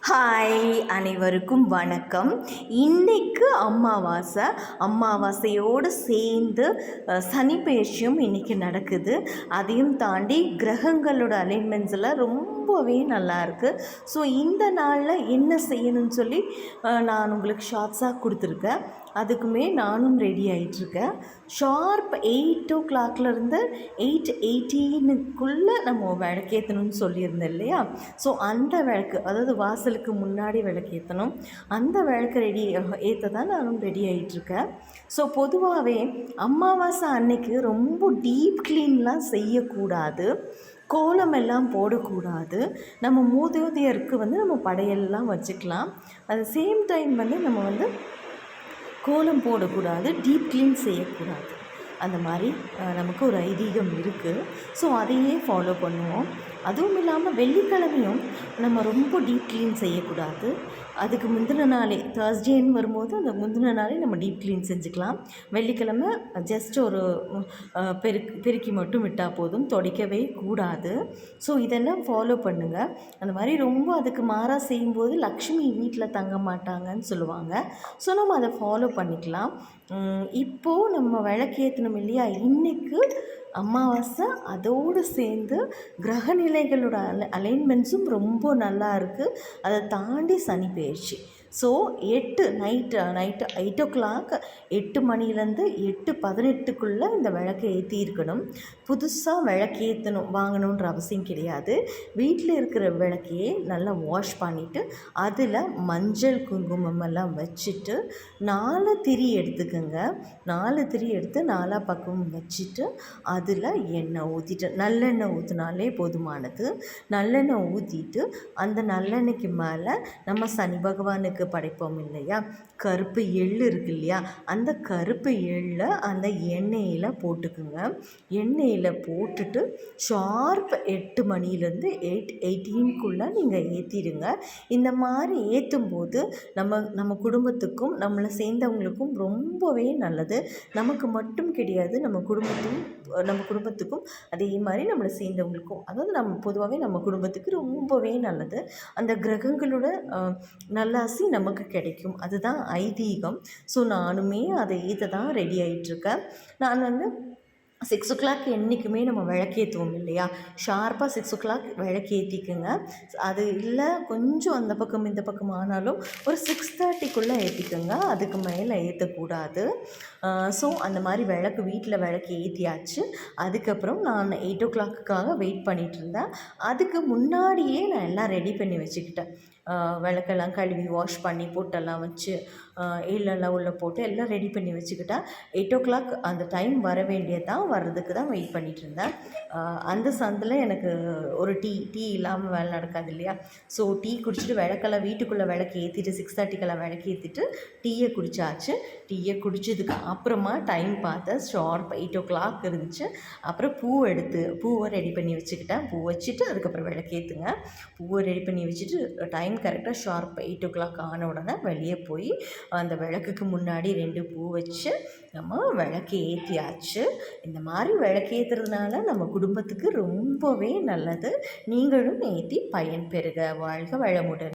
Hi, அனைவருக்கும் வணக்கம். இன்றைக்கு அமாவாசையோடு சேர்ந்து சனி பெயர்ச்சியும் இன்றைக்கி நடக்குது. அதையும் தாண்டி கிரகங்களோட அலைன்மெண்ட்ஸில் ரொம்பவே நல்லாயிருக்கு. ஸோ இந்த நாளில் என்ன செய்யணும்னு சொல்லி நான் உங்களுக்கு ஷார்ட்ஸாக கொடுத்துருக்கேன். அதுக்குமே நானும் ரெடி ஆகிட்டுருக்கேன். ஷார்ப் 8 o'clockலேருந்து 8:18 நம்ம விளக்கேற்றணும்னு சொல்லியிருந்தேன் இல்லையா? ஸோ அந்த விளக்கு, அதாவது வாசலுக்கு முன்னாடி விளக்கேற்றணும். அந்த விளக்கு ஏற்ற தான் நானும் ரெடி ஆகிட்டுருக்கேன். ஸோ பொதுவாகவே அமாவாசை அன்னைக்கு ரொம்ப டீப் க்ளீன்லாம் செய்யக்கூடாது, கோலம் எல்லாம் போடக்கூடாது. நம்ம மூதேவியருக்கு நம்ம படையெல்லாம் வச்சுக்கலாம். அட் சேம் டைம் நம்ம கோலம் போடக்கூடாது, டீப் க்ளீன் செய்யக்கூடாது. அந்த மாதிரி நமக்கு ஒரு ஐதீகம் இருக்குது. ஸோ அதையே ஃபாலோ பண்ணுவோம். அதுவும் இல்லாமல் வெள்ளிக்கிழமையும் நம்ம ரொம்ப டீப் க்ளீன் செய்யக்கூடாது. அதுக்கு முந்தின நாளே, தேர்ஸ்டேன்னு வரும்போது அந்த முந்தின நாளே நம்ம டீப் க்ளீன் செஞ்சுக்கலாம். வெள்ளிக்கிழமை ஜஸ்ட் ஒரு பெருக்கி மட்டும் விட்டால் போதும், துடைக்கவே கூடாது. ஸோ இதெல்லாம் ஃபாலோ பண்ணுங்கள். அந்த மாதிரி ரொம்ப அதுக்கு மாறாக செய்யும்போது லக்ஷ்மி வீட்டில் தங்க மாட்டாங்கன்னு சொல்லுவாங்க. ஸோ நம்ம அதை ஃபாலோ பண்ணிக்கலாம். இப்போது நம்ம விளக்கேற்றணும் இல்லையா? இன்றைக்கு அமாவாசை, அதோடு சேர்ந்து கிரகநிலைகளோட அலைன்மெண்ட்ஸும் ரொம்ப நல்லா இருக்குது. அதை தாண்டி சனி பெயர்ச்சி. ஸோ நைட்டு 8 o'clock, 8 மணிலேருந்து 8:18 இந்த விளக்கை ஏற்றி இருக்கணும். புதுசாக விளக்கேற்றணும் வாங்கணுன்ற அவசியம் கிடையாது. வீட்டில் இருக்கிற விளக்கையே நல்லா வாஷ் பண்ணிவிட்டு அதில் மஞ்சள் குங்குமம் எல்லாம் வச்சுட்டு 4 திரி எடுத்துக்கோங்க. 4 திரி எடுத்து 4 பக்கமும் வச்சுட்டு அதில் எண்ணெய் ஊற்றிட்டு, நல்லெண்ணெய் ஊற்றினாலே போதுமானது. நல்லெண்ணெய் ஊற்றிட்டு அந்த நல்லெண்ணெய்க்கு மேலே நம்ம சனி பகவானுக்கு படைப்போம் இல்லையா, கருப்பு எள் இருக்கு இல்லையா, அந்த கருப்பு எள்ளை அந்த எண்ணெயில் போட்டுக்குங்க. எண்ணெயில் போட்டுட்டு ஷார்ப் 8 மணிலேருந்து 8:18 நீங்கள் ஏற்றிடுங்க. இந்த மாதிரி ஏற்றும்போது நம்ம குடும்பத்துக்கும் நம்மளை சேர்ந்தவங்களுக்கும் ரொம்பவே நல்லது. நமக்கு மட்டும் கிடையாது, நம்ம குடும்பத்துக்கும் அதே மாதிரி நம்மளை சேர்ந்தவங்களுக்கும், அதாவது நம்ம பொதுவாகவே நம்ம குடும்பத்துக்கு ரொம்பவே நல்லது. அந்த கிரகங்களோட நல்லாசி நமக்கு கிடைக்கும். அதுதான் ஐதீகம். ஸோ நானுமே அதை ஏற்ற தான் ரெடி ஆகிட்டுருக்கேன். நான் 6 o'clock என்றைக்குமே நம்ம விளக்கேற்றுவோம் இல்லையா? ஷார்ப்பாக 6 o'clock விளக்கேற்றிக்குங்க. அது இல்லை கொஞ்சம் அந்த பக்கம் இந்த பக்கம் ஆனாலும் ஒரு 6:30 ஏற்றிக்குங்க. அதுக்கு மேலே ஏற்றக்கூடாது. ஸோ அந்த மாதிரி வீட்டில் விளக்கு ஏற்றியாச்சு. அதுக்கப்புறம் நான் 8 o'clock வெயிட் பண்ணிகிட்டு இருந்தேன். அதுக்கு முன்னாடியே நான் எல்லாம் ரெடி பண்ணி வச்சுக்கிட்டேன். விளக்கெல்லாம் கழுவி வாஷ் பண்ணி பொட்டெல்லாம் வச்சு எள்ளெல்லாம் உள்ளே போட்டு எல்லாம் ரெடி பண்ணி வச்சுக்கிட்டேன். 8 o'clock அந்த டைம் வர வர்றதுக்கு தான் வெயிட் பண்ணிகிட்டு இருந்தேன். அந்த சந்தில் எனக்கு ஒரு டீ இல்லாமல் வேலை நடக்காது இல்லையா? ஸோ டீ குடிச்சிட்டு வீட்டுக்குள்ளே விளக்கு ஏற்றிட்டு 6:30 விளக்கு ஏற்றிட்டு டீயை குடித்தாச்சு. டீயை குடித்ததுக்கு அப்புறமா டைம் பார்த்தேன், ஷார்ப் 8 o'clock இருந்துச்சு. அப்புறம் பூவை ரெடி பண்ணி வச்சுக்கிட்டேன். பூ வச்சுட்டு அதுக்கப்புறம் விளக்கேற்றுங்க. பூவை ரெடி பண்ணி வச்சுட்டு டைம் கரெக்டாக ஷார்ப் 8 o'clock ஆன உடனே வெளியே போய் அந்த விளக்குக்கு முன்னாடி 2 பூ வச்சு நம்ம விளக்கு ஏற்றியாச்சு. இந்த மாதிரி விளக்கு ஏற்றுறதுனால நம்ம குடும்பத்துக்கு ரொம்பவே நல்லது. நீங்களும் ஏற்றி பயன் பெறுக. வாழ்க வளமுடன்.